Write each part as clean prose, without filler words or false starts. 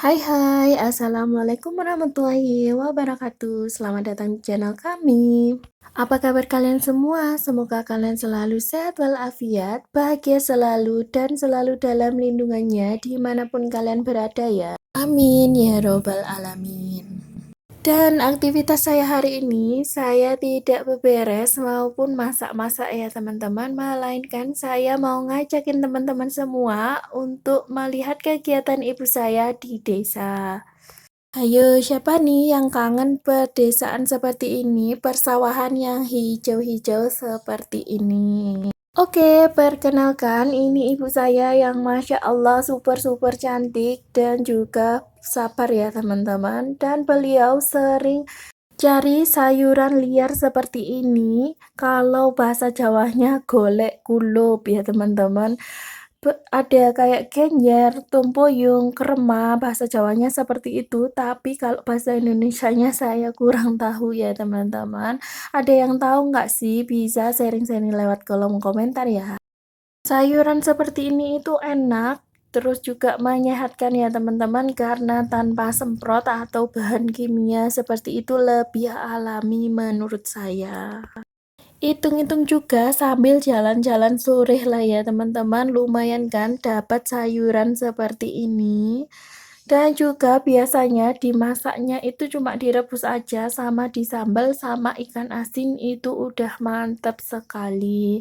Hai hai, Assalamualaikum warahmatullahi wabarakatuh. Selamat datang di channel kami. Apa kabar kalian semua? Semoga kalian selalu sehat walafiat, bahagia selalu, dan selalu dalam lindungannya dimanapun kalian berada ya. Amin ya robbal alamin. Dan aktivitas saya hari ini, saya tidak beberes maupun masak-masak ya teman-teman, melainkan saya mau ngajakin teman-teman semua untuk melihat kegiatan ibu saya di desa. Ayo, siapa nih yang kangen pedesaan seperti ini, persawahan yang hijau-hijau seperti ini? Oke, perkenalkan ini ibu saya yang Masya Allah super-super cantik dan juga sabar ya teman-teman. Dan beliau sering cari sayuran liar seperti ini, kalau bahasa Jawanya golek kulup ya teman-teman. Ada kayak genjer, tempoyung, krema, bahasa Jawanya seperti itu, tapi kalau bahasa Indonesianya saya kurang tahu ya teman-teman. Ada yang tahu nggak sih? Bisa sharing-sharing lewat kolom komentar ya. Sayuran seperti ini itu enak, terus juga menyehatkan ya teman-teman karena tanpa semprot atau bahan kimia seperti itu lebih alami menurut saya. Hitung-hitung juga sambil jalan-jalan sore lah ya teman-teman, lumayan kan dapat sayuran seperti ini. Dan juga biasanya dimasaknya itu cuma direbus aja sama disambal sama ikan asin itu udah mantap sekali.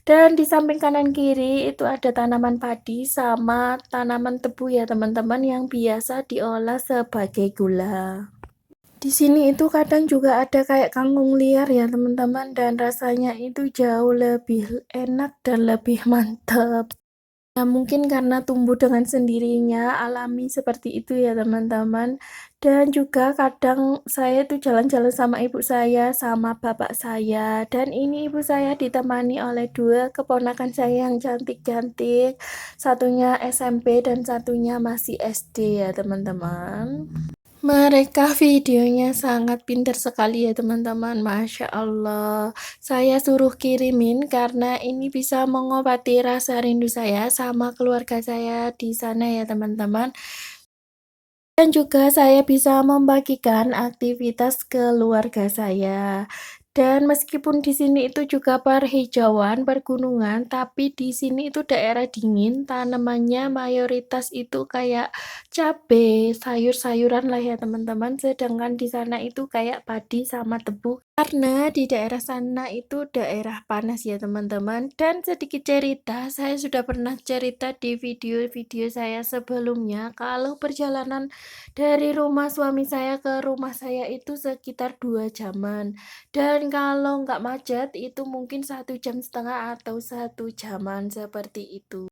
Dan di samping kanan kiri itu ada tanaman padi sama tanaman tebu ya teman-teman yang biasa diolah sebagai gula. Di sini itu kadang juga ada kayak kangkung liar ya teman-teman dan rasanya itu jauh lebih enak dan lebih mantap. Nah, mungkin karena tumbuh dengan sendirinya, alami seperti itu ya teman-teman. Dan juga kadang saya tuh jalan-jalan sama ibu saya, sama bapak saya. Dan ini ibu saya ditemani oleh dua keponakan saya yang cantik-cantik. Satunya SMP dan satunya masih SD ya teman-teman. Mereka videonya sangat pintar sekali ya teman-teman, Masya Allah. Saya suruh kirimin karena ini bisa mengobati rasa rindu saya sama keluarga saya di sana ya teman-teman. Dan juga saya bisa membagikan aktivitas keluarga saya. Dan meskipun di sini itu juga perhijauan, pergunungan, tapi di sini itu daerah dingin, tanamannya mayoritas itu kayak cabe, sayur-sayuran lah ya teman-teman. Sedangkan di sana itu kayak padi sama tebu. Karena di daerah sana itu daerah panas ya teman-teman. Dan sedikit cerita, saya sudah pernah cerita di video-video saya sebelumnya kalau perjalanan dari rumah suami saya ke rumah saya itu sekitar 2 jaman. Dan kalau nggak macet itu mungkin 1,5 jam atau 1 jaman seperti itu.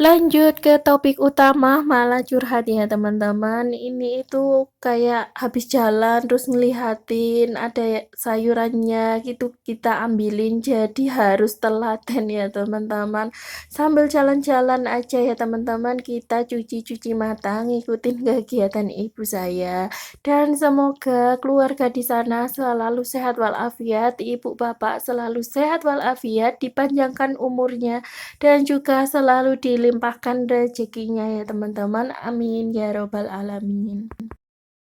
Lanjut ke topik utama, malah curhat ya teman-teman. Ini itu kayak habis jalan terus ngelihatin ada sayurannya gitu kita ambilin jadi harus telaten ya teman-teman. Sambil jalan-jalan aja ya teman-teman kita cuci-cuci mata ngikutin kegiatan ibu saya. Dan semoga keluarga di sana selalu sehat walafiat, ibu bapak selalu sehat walafiat, dipanjangkan umurnya dan juga selalu dilimpahkan rezekinya ya teman-teman, amin ya robbal alamin.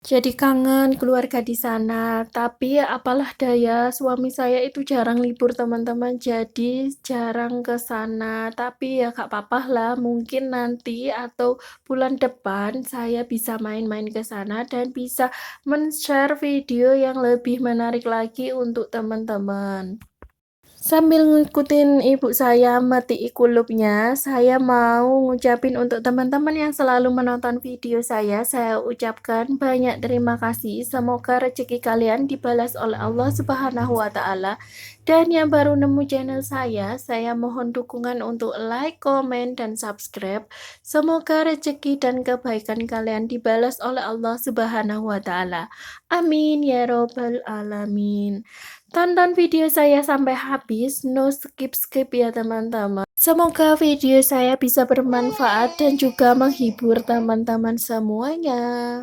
Jadi kangen keluarga di sana, tapi apalah daya suami saya itu jarang libur teman-teman, jadi jarang ke sana. Tapi ya gak apa lah, mungkin nanti atau bulan depan saya bisa main-main ke sana dan bisa men-share video yang lebih menarik lagi untuk teman-teman. Sambil ngikutin ibu saya metik kulupnya, saya mau ngucapin untuk teman-teman yang selalu menonton video saya ucapkan banyak terima kasih. Semoga rezeki kalian dibalas oleh Allah Subhanahu wa Ta'ala. Dan yang baru nemu channel saya mohon dukungan untuk like, komen, dan subscribe. Semoga rezeki dan kebaikan kalian dibalas oleh Allah Subhanahu wa Ta'ala. Amin ya Robbal 'Alamin. Tonton video saya sampai habis, no skip-skip ya teman-teman. Semoga video saya bisa bermanfaat dan juga menghibur teman-teman semuanya.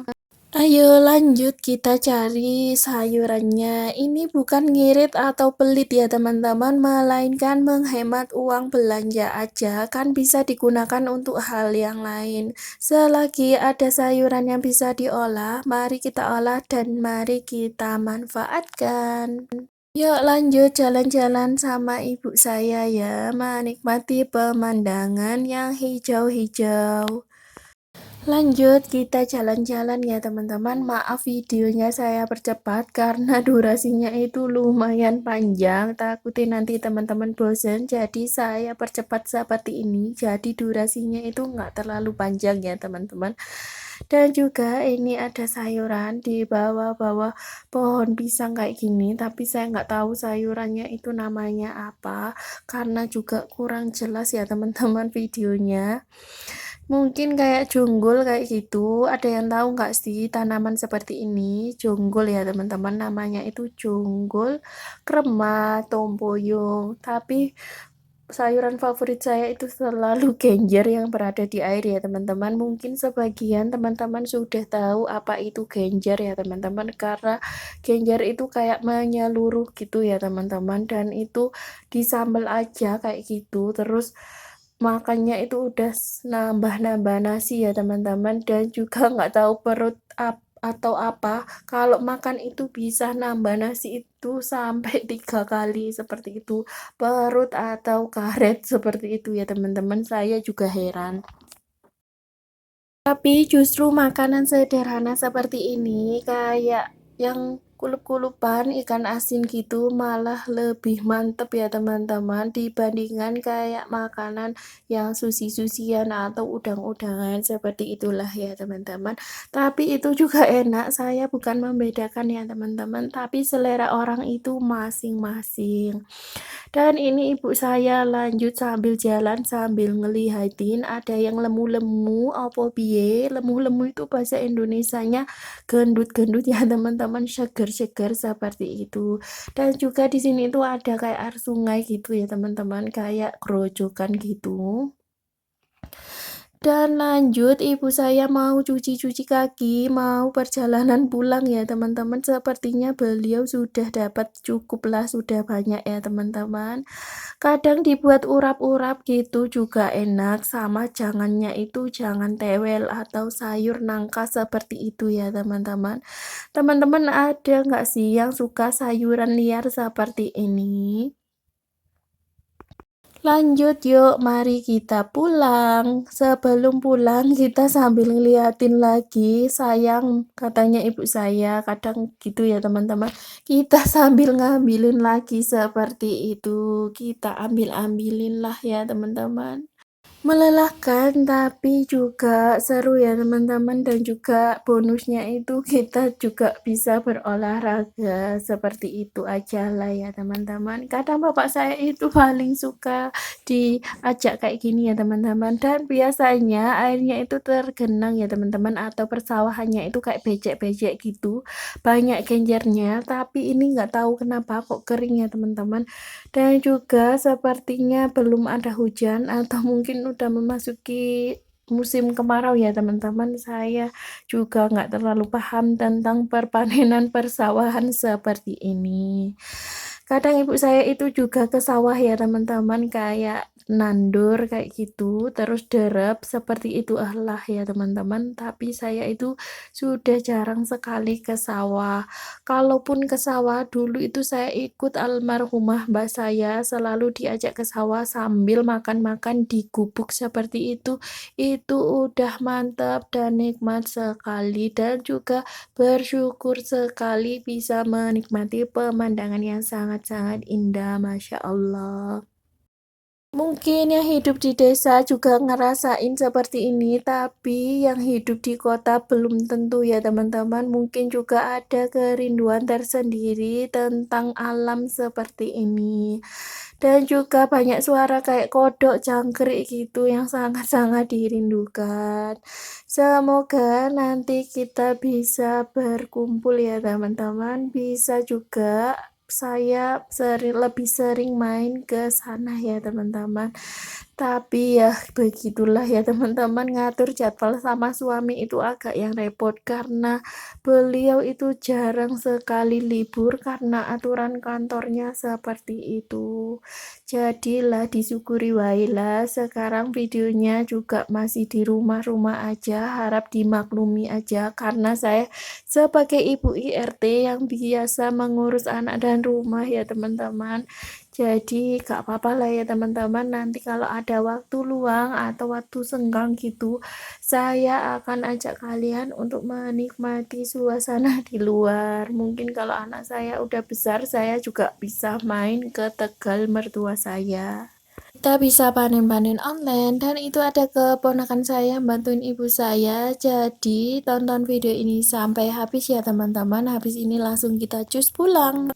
Ayo lanjut kita cari sayurannya. Ini bukan ngirit atau pelit ya teman-teman, melainkan menghemat uang belanja aja, kan bisa digunakan untuk hal yang lain. Selagi ada sayuran yang bisa diolah, mari kita olah dan mari kita manfaatkan. Yuk lanjut jalan-jalan sama ibu saya ya, menikmati pemandangan yang hijau-hijau. Lanjut, kita jalan-jalan ya teman-teman. Maaf videonya saya percepat karena durasinya itu lumayan panjang. Takutin nanti teman-teman bosen, jadi saya percepat seperti ini. Jadi durasinya itu nggak terlalu panjang ya teman-teman. Dan juga ini ada sayuran di bawah-bawah pohon pisang kayak gini. Tapi saya nggak tahu sayurannya itu namanya apa. Karena juga kurang jelas ya teman-teman videonya. Mungkin kayak jonggol kayak gitu, ada yang tahu nggak sih tanaman seperti ini? Jonggol ya teman-teman, namanya itu jonggol, krema, tompoyong. Tapi sayuran favorit saya itu selalu genjer yang berada di air ya teman-teman. Mungkin sebagian teman-teman sudah tahu apa itu genjer ya teman-teman, karena genjer itu kayak menyeluruh gitu ya teman-teman, dan itu disambal aja kayak gitu, terus makannya itu udah nambah-nambah nasi ya teman-teman, dan juga nggak tahu perut atau apa, kalau makan itu bisa nambah nasi itu sampai 3 kali seperti itu, perut atau karet seperti itu ya teman-teman, saya juga heran. Tapi justru makanan sederhana seperti ini, kayak yang kulup-kulupan, ikan asin gitu, malah lebih mantep ya teman-teman, dibandingkan kayak makanan yang sushi-sushian atau udang-udangan, seperti itulah ya teman-teman. Tapi itu juga enak, saya bukan membedakan ya teman-teman, tapi selera orang itu masing-masing. Dan ini ibu saya lanjut sambil jalan, sambil ngelihatin ada yang lemu-lemu, apa piye, lemu-lemu itu bahasa Indonesianya gendut-gendut ya teman-teman, seger-seger seperti itu. Dan juga di sini tuh ada kayak air sungai gitu ya teman-teman, kayak grojogan gitu. Dan lanjut, ibu saya mau cuci-cuci kaki, mau perjalanan pulang ya teman-teman. Sepertinya beliau sudah dapat cukuplah, sudah banyak ya teman-teman. Kadang dibuat urap-urap gitu juga enak, sama jangannya itu jangan tewel atau sayur nangka seperti itu ya teman-teman. Teman-teman ada nggak sih yang suka sayuran liar seperti ini? Lanjut yuk, mari kita pulang. Sebelum pulang kita sambil ngeliatin lagi, sayang katanya ibu saya, kadang gitu ya teman-teman. Kita sambil ngambilin lagi seperti itu. Kita ambil-ambilin lah ya teman-teman. Melelahkan, tapi juga seru ya teman-teman, dan juga bonusnya itu kita juga bisa berolahraga, seperti itu aja lah ya teman-teman. Kadang bapak saya itu paling suka diajak kayak gini ya teman-teman, dan biasanya airnya itu tergenang ya teman-teman, atau persawahannya itu kayak becek-becek gitu, banyak genjernya, tapi ini nggak tahu kenapa kok kering ya teman-teman. Dan juga sepertinya belum ada hujan atau mungkin udah memasuki musim kemarau ya teman-teman. Saya juga nggak terlalu paham tentang perpanenan persawahan seperti ini. Kadang ibu saya itu juga ke sawah ya teman-teman, kayak nandur kayak gitu, terus derep seperti itu lah ya teman-teman. Tapi saya itu sudah jarang sekali ke sawah. Kalaupun ke sawah dulu itu saya ikut almarhumah mbak saya, selalu diajak ke sawah sambil makan-makan di gubuk seperti itu udah mantap dan nikmat sekali, dan juga bersyukur sekali bisa menikmati pemandangan yang sangat-sangat indah, Masya Allah. Mungkin yang hidup di desa juga ngerasain seperti ini, tapi yang hidup di kota belum tentu ya teman-teman. Mungkin juga ada kerinduan tersendiri tentang alam seperti ini. Dan juga banyak suara kayak kodok, jangkrik gitu yang sangat-sangat dirindukan. Semoga nanti kita bisa berkumpul ya teman-teman. Bisa juga saya lebih sering main ke sana ya teman-teman. Tapi ya begitulah ya teman-teman, ngatur jadwal sama suami itu agak yang repot karena beliau itu jarang sekali libur karena aturan kantornya seperti itu. Jadilah disyukuri wailah sekarang videonya juga masih di rumah-rumah aja, harap dimaklumi aja karena saya sebagai ibu IRT yang biasa mengurus anak dan rumah ya teman-teman. Jadi gak apa-apa lah ya teman-teman, nanti kalau ada waktu luang atau waktu senggang gitu, saya akan ajak kalian untuk menikmati suasana di luar. Mungkin kalau anak saya udah besar, saya juga bisa main ke Tegal mertua saya. Kita bisa panen-panen online dan itu ada keponakan saya bantuin ibu saya. Jadi tonton video ini sampai habis ya teman-teman. Habis ini langsung kita cus pulang.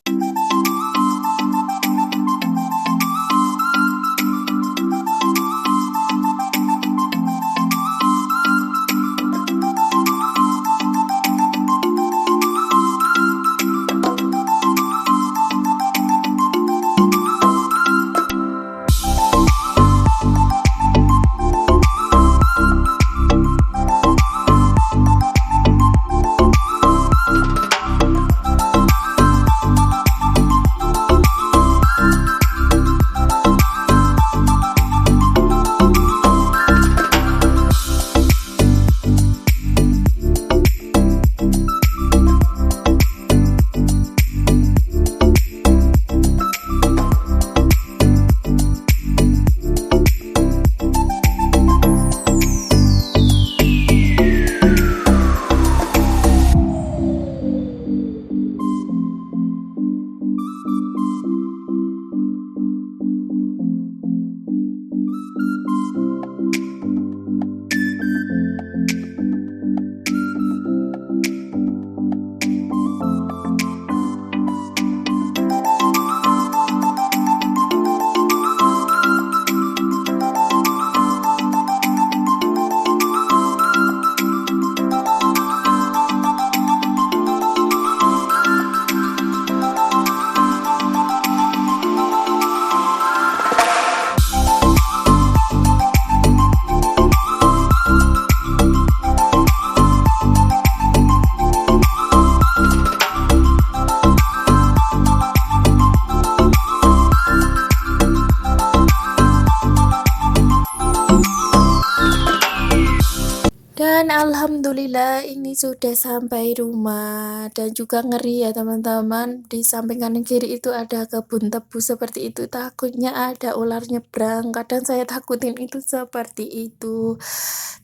Dan alhamdulillah ini sudah sampai rumah dan juga ngeri ya teman-teman, di samping kanan kiri itu ada kebun tebu seperti itu, takutnya ada ular nyebrang, kadang saya takutin itu seperti itu.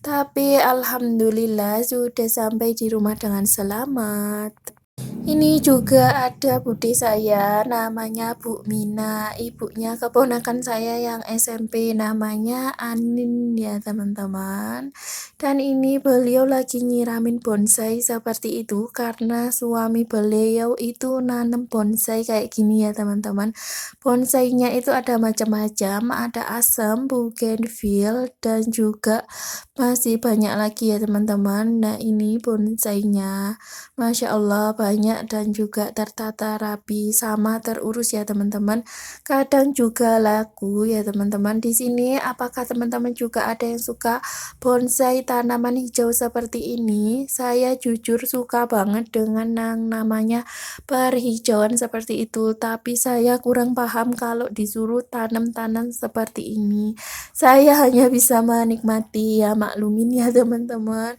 Tapi alhamdulillah sudah sampai di rumah dengan selamat. Ini juga ada bude saya, namanya Bu Mina, ibunya keponakan saya yang SMP, namanya Anin ya teman-teman. Dan ini beliau lagi nyiramin bonsai seperti itu, karena suami beliau itu nanam bonsai kayak gini ya teman-teman. Bonsainya itu ada macam-macam, ada asam, bougainville, dan juga masih banyak lagi ya teman-teman. Nah ini bonsainya. Masya Allah banyak dan juga tertata rapi sama terurus ya teman-teman. Kadang juga laku ya teman-teman. Di sini apakah teman-teman juga ada yang suka bonsai tanaman hijau seperti ini? Saya jujur suka banget dengan yang namanya perhijauan seperti itu. Tapi saya kurang paham kalau disuruh tanam-tanam seperti ini. Saya hanya bisa menikmati ya, maklumin ya teman-teman.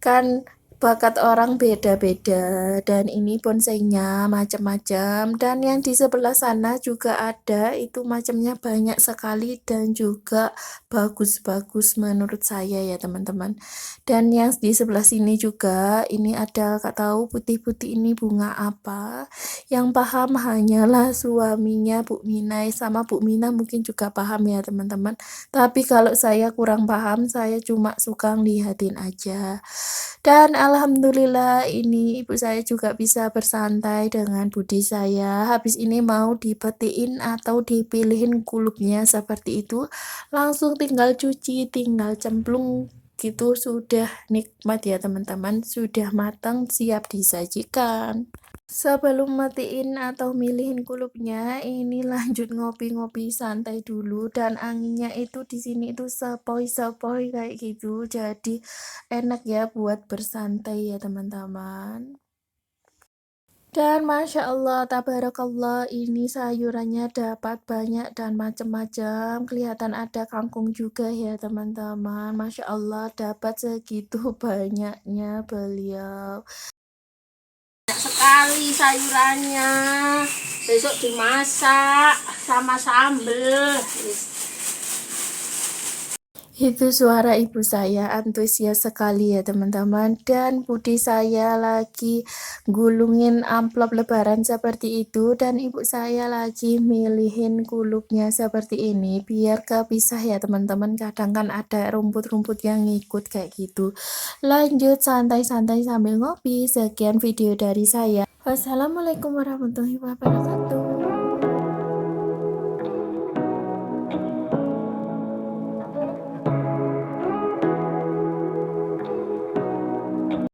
Kan bakat orang beda-beda dan ini bonsainya macam-macam dan yang di sebelah sana juga ada, itu macamnya banyak sekali dan juga bagus-bagus menurut saya ya teman-teman. Dan yang di sebelah sini juga ini ada, gak tahu putih-putih ini bunga apa, yang paham hanyalah suaminya Bu Mina, sama Bu Mina mungkin juga paham ya teman-teman, tapi kalau saya kurang paham, saya cuma suka ngeliatin aja. Dan alhamdulillah ini ibu saya juga bisa bersantai dengan bude saya. Habis ini mau dipetiin atau dipilihin kulupnya seperti itu. Langsung tinggal cuci, tinggal cemplung gitu, sudah nikmat ya teman-teman. Sudah matang, siap disajikan. Sebelum matiin atau milihin kulupnya, ini lanjut ngopi-ngopi santai dulu dan anginnya itu di sini itu sepoi-sepoi kayak gitu. Jadi enak ya buat bersantai ya teman-teman. Dan Masya Allah, tabarakallah, ini sayurannya dapat banyak dan macam-macam. Kelihatan ada kangkung juga ya teman-teman. Masya Allah, dapat segitu banyaknya beliau. Sekali sayurannya, besok dimasak sama sambel. Itu suara ibu saya antusias sekali ya teman-teman, dan budi saya lagi gulungin amplop lebaran seperti itu, dan ibu saya lagi milihin kulupnya seperti ini biar kepisah ya teman-teman. Kadang kan ada rumput-rumput yang ngikut kayak gitu. Lanjut santai-santai sambil ngopi. Sekian video dari saya. Wassalamualaikum warahmatullahi wabarakatuh.